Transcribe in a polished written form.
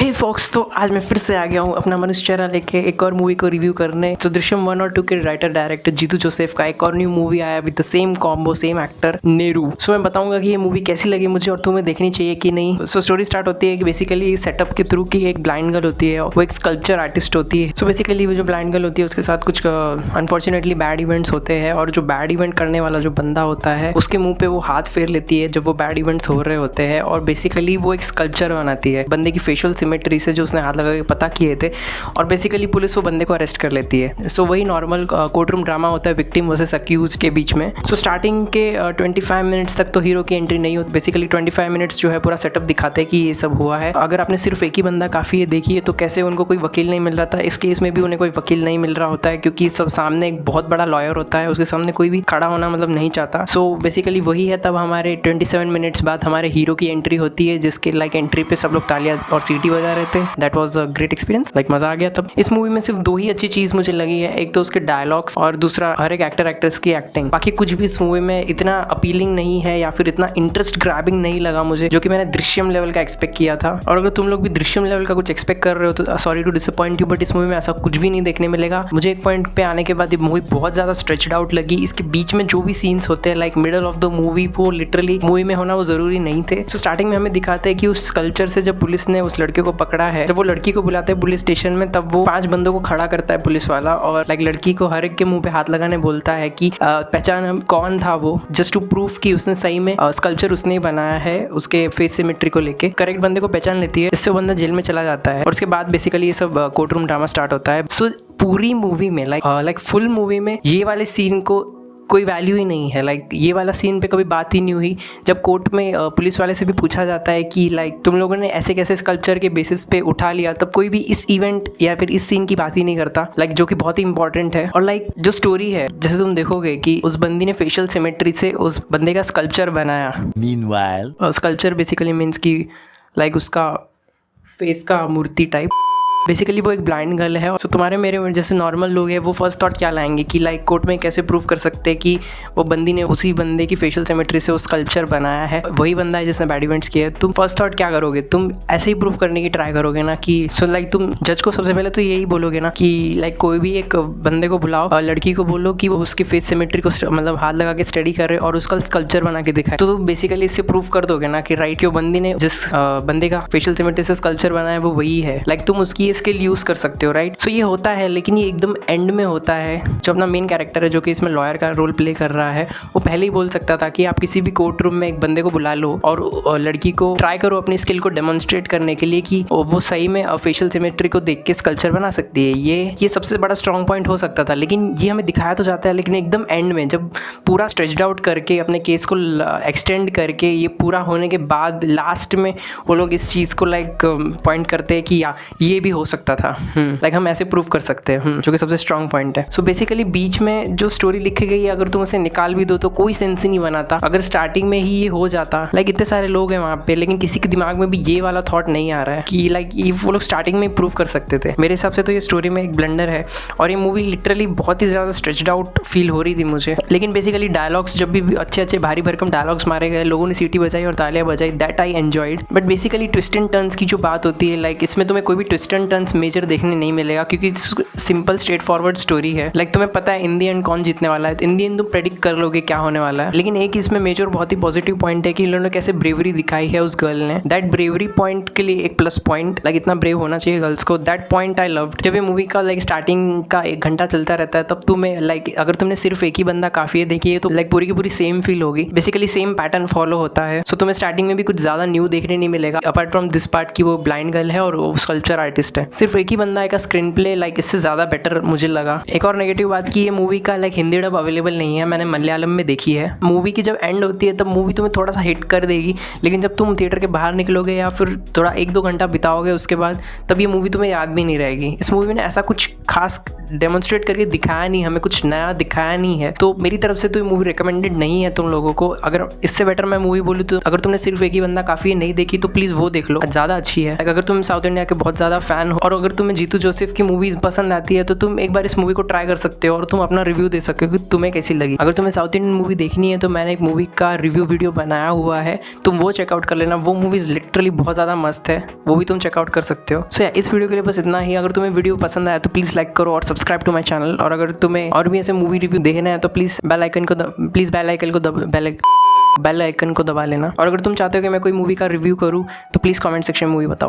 हे fox, तो आज मैं फिर से आ गया हूँ अपना मनुष्य चेहरा लेके एक और मूवी को रिव्यू करने। तो दृश्यम 1 और 2 के राइटर डायरेक्टर जीतू जोसेफ का एक और न्यू मूवी आया with the same combo, same actor Neru. So मैं बताऊंगा कि ये मूवी कैसी लगी मुझे और तुम्हें देखनी चाहिए कि नहीं। सो स्टोरी स्टार्ट होती है कि बेसिकली सेटअप के थ्रू की एक ब्लाइंड गर्ल होती है, वो एक स्कल्पचर आर्टिस्ट होती है। सो बेसिकली वो जो ब्लाइंड गर्ल होती है उसके साथ कुछ अनफॉर्चुनेटली बैड इवेंट्स होते हैं और जो बैड इवेंट करने वाला जो बंदा होता है उसके मुंह पे वो हाथ फेर लेती है जब वो बैड इवेंट्स हो रहे होते हैं और बेसिकली वो एक स्कल्पचर बनाती है बंदे की फेशियल सिमेट्री से जो उसने हाथ लगा के पता किए थे और बेसिकली पुलिस वो बंदे को अरेस्ट कर लेती है। सो वही नॉर्मल कोर्ट रूम ड्रामा होता है विक्टिम वर्सेस अक्यूज के बीच में। सो स्टार्टिंग के 25 मिनट्स तक तो हीरो की एंट्री नहीं होती। बेसिकली 25 मिनट्स जो है पूरा सेटअप दिखाते हैं कि ये सब हुआ है। अगर आपने सिर्फ एक ही बंदा काफ़ी है देखी है तो कैसे उनको कोई वकील नहीं मिल रहा था, इस केस में भी उन्हें कोई वकील नहीं मिल रहा होता है क्योंकि सब सामने एक बहुत बड़ा लॉयर होता है, उसके सामने कोई भी खड़ा होना मतलब नहीं चाहता। सो बेसिकली वही है। तब हमारे 27 मिनट्स बाद हमारे हीरो की एंट्री होती है जिसके एंट्री पे सब लोग तालियां और सीटी बजा रहे थे। That was a great experience, मजा आ गया। तब इस मूवी में सिर्फ दो ही अच्छी चीज मुझे लगी है, एक तो उसके डायलॉग्स और दूसरा हर एक एक्टर एक्ट्रेस की एक्टिंग। बाकी कुछ भी इस मूवी में इतना अपीलिंग नहीं है या फिर इतना इंटरेस्ट ग्रैबिंग नहीं लगा मुझे जो कि मैंने दृश्यम लेवल का एक्सपेक्ट किया था। और अगर तुम लोग भी दृश्यम लेवल का कुछ एक्सपेक्ट कर रहे हो तो sorry to disappoint you, but इस मूवी में ऐसा कुछ भी नहीं देखने मिलेगा। मुझे एक पॉइंट पे आने के बाद ये मूवी बहुत ज्यादा स्ट्रेच्ड आउट लगी। इसके बीच में जो भी सीन्स होते हैं मिडल ऑफ द मूवी, वो लिटरली मूवी में होना वो जरूरी नहीं थे। तो स्टार्टिंग में हमें दिखाते हैं कि उस कल्चर से जब पुलिस ने उस लड़के को पकड़ा है, जब वो लड़की को बुलाते हैं पुलिस स्टेशन में, तब वो 5 बंदों को खड़ा करता है पुलिस वाला और लड़की को हर एक के मुंह पे हाथ लगाने बोलता है कि पहचान कौन था वो, जस्ट टू प्रूफ कि उसने सही में स्कल्पचर उसने ही बनाया है उसके फेस सिमेट्री को लेके। करेक्ट बंदे को पहचान लेती है, इससे वो बंदा जेल में चला जाता है और उसके बाद बेसिकली ये सब कोर्ट रूम ड्रामा स्टार्ट होता है। सो पूरी मूवी में फुल मूवी में ये वाले सीन को कोई वैल्यू ही नहीं है। ये वाला सीन पे कभी बात ही नहीं हुई। जब कोर्ट में पुलिस वाले से भी पूछा जाता है कि तुम लोगों ने ऐसे कैसे स्कल्पचर के बेसिस पे उठा लिया, तब कोई भी इस इवेंट या फिर इस सीन की बात ही नहीं करता, जो कि बहुत ही इंपॉर्टेंट है। और जो स्टोरी है, जैसे तुम देखोगे कि उस बंदी ने फेशियल सिमेट्री से उस बंदे का स्कल्पचर बनाया। मीनवाइल स्कल्पचर बेसिकली मीन्स कि उसका फेस का मूर्ति टाइप। बेसिकली वो एक ब्लाइंड गर्ल है। तो तुम्हारे मेरे जैसे नॉर्मल लोग हैं वो फर्स्ट थॉट क्या लाएंगे कि कोर्ट में कैसे प्रूव कर सकते हैं कि वो बंदी ने उसी बंदे की फेशियल सिमेट्री से वो स्कल्पचर बनाया है, वही बंदा है जिसने बैड इवेंट्स किए। तुम फर्स्ट थॉट क्या करोगे, तुम ऐसे ही प्रूव करने की ट्राई करोगे ना कि तुम जज को सबसे पहले तो यही बोलोगे ना कि कोई भी एक बंदे को बुलाओ और लड़की को बोलो कि वो उसकी फेस सिमेट्री को हाथ लगा के स्टडी करे और उसका स्कल्पचर बना के दिखाए। तो बेसिकली इससे प्रूव कर दोगे ना कि राइट, वो बंदी ने जिस बंदे का फेशियल सिमेट्री से स्कल्पचर बनाया है वो वही है। तुम उसकी स्किल यूज कर सकते हो, राइट। सो ये होता है, लेकिन ये एकदम एंड में होता है। जो अपना मेन कैरेक्टर है जो कि इसमें लॉयर का रोल प्ले कर रहा है, वो पहले ही बोल सकता था कि आप किसी भी कोर्ट रूम में एक बंदे को बुला लो और लड़की को ट्राई करो अपनी स्किल को डेमोन्स्ट्रेट करने के लिए कि वो सही में फेशियल सिमेट्री को देख के स्कल्पचर बना सकती है। ये सबसे बड़ा स्ट्रॉन्ग पॉइंट हो सकता था, लेकिन ये हमें दिखाया तो जाता है, लेकिन एकदम एंड में जब पूरा स्ट्रेच्ड आउट करके अपने केस को एक्सटेंड करके ये पूरा होने के बाद लास्ट में वो लोग इस चीज़ को पॉइंट करते हैं कि ये भी हो सकता था। हम ऐसे प्रूव कर सकते हैं, जो कि सबसे स्ट्रॉन्ग पॉइंट है। सो बेसिकली बीच में जो स्टोरी लिखी गई है, अगर तुम उसे निकाल भी दो तो कोई सेंस ही नहीं बनाता। अगर स्टार्टिंग में ही ये हो जाता, इतने सारे लोग हैं वहाँ पे, लेकिन किसी के दिमाग में भी ये वाला थॉट नहीं आ रहा है कि ये वो लोग स्टार्टिंग में प्रूव कर सकते थे। मेरे हिसाब से तो ये स्टोरी में एक ब्लंडर है और ये मूवी लिटरली बहुत ही ज़्यादा स्ट्रेच्ड आउट फील हो रही थी मुझे। लेकिन बेसिकली डायलॉग्स जब भी अच्छे भारी भरकम डायलॉग्स मारे गए, लोगों ने सीटी बजाई और तालियां बजाई, that I enjoyed. But basically twist and turns की जो बात होती है, इसमें तुम्हें कोई भी ट्विस्ट एंड टर्न्स मेजर देखने नहीं मिलेगा क्योंकि सिंपल स्ट्रेट फॉरवर्ड स्टोरी है। तुम्हें पता है इन दी एंड कौन जीतने वाला है, इन दी एंड तुम प्रेडिक्ट कर लोगे क्या होने वाला है। लेकिन एक इसमें मेजर बहुत ही पॉजिटिव पॉइंट है कि इन लोगों ने कैसे ब्रेवरी दिखाई है उस गर्ल ने। दैट ब्रेवरी पॉइंट के लिए एक प्लस पॉइंट, इतना ब्रेव होना चाहिए गर्ल्स को, दैट पॉइंट आई लव्ड। जब ये मूवी का स्टार्टिंग का 1 घंटा चलता रहता है तब तुम्हें अगर तुमने सिर्फ एक ही बंदा काफी है देखी है तो पूरी की पूरी सेम फील होगी। बेसिकली सेम पैटर्न फॉलो होता है। सो तुम्हें स्टार्टिंग में भी कुछ ज्यादा न्यू देखने नहीं मिलेगा अपार्ट फ्रॉम दिस पार्ट की वो ब्लाइंड गर्ल है और वो स्कल्पचर आर्टिस्ट है। सिर्फ एक ही बंदा है का स्क्रीन प्ले इससे ज्यादा बेटर मुझे लगा। एक और नेगेटिव बात की ये मूवी का हिंदी डब अवेलेबल नहीं है, मैंने मलयालम में देखी है। मूवी की जब एंड होती है तब मूवी तुम्हें थोड़ा सा हिट कर देगी, लेकिन जब तुम थिएटर के बाहर निकलोगे या फिर थोड़ा 1-2 घंटा बिताओगे उसके बाद, तब ये मूवी तुम्हें याद भी नहीं रहेगी। इस मूवी ने ऐसा कुछ खास डेमोन्स्ट्रेट करके दिखाया नहीं, हमें कुछ नया दिखाया नहीं है। तो मेरी तरफ से तो ये मूवी रिकमेंडेड नहीं है तुम लोगों को। अगर इससे बेटर मैं मूवी बोलूँ तो अगर तुमने सिर्फ एक ही बंदा काफ़ी नहीं देखी तो प्लीज़ वो देख लो, ज़्यादा अच्छी है। अगर तुम साउथ इंडिया के बहुत ज़्यादा फैन फन हो। और अगर तुम्हें जीतू जोसेफ की मूवीज पसंद आती है तो तुम एक बार इस मूवी को ट्राई कर सकते हो और तुम अपना रिव्यू दे सकते हो कि तुम्हें कैसी लगी। अगर तुम्हें साउथ इंडियन मूवी देखनी है तो मैंने एक मूवी का रिव्यू वीडियो बनाया हुआ है, तुम वो चेकआउट कर लेना। वो मूवीज लिटरली बहुत ज़्यादा मस्त है, वो भी तुम चेकआउट कर सकते हो। सो इस वीडियो के लिए बस इतना ही। अगर तुम्हें वीडियो पसंद आया तो प्लीज़ लाइक करो और सब्सक्राइब टू माई चैनल। और अगर तुम्हें और भी ऐसे मूवी रिव्यू देखना है तो प्लीज़ बेल आइकन को दबा लेना। और अगर तुम चाहते हो कि मैं कोई मूवी का रिव्यू करूँ तो प्लीज़ कमेंट सेक्शन में मूवी बताओ।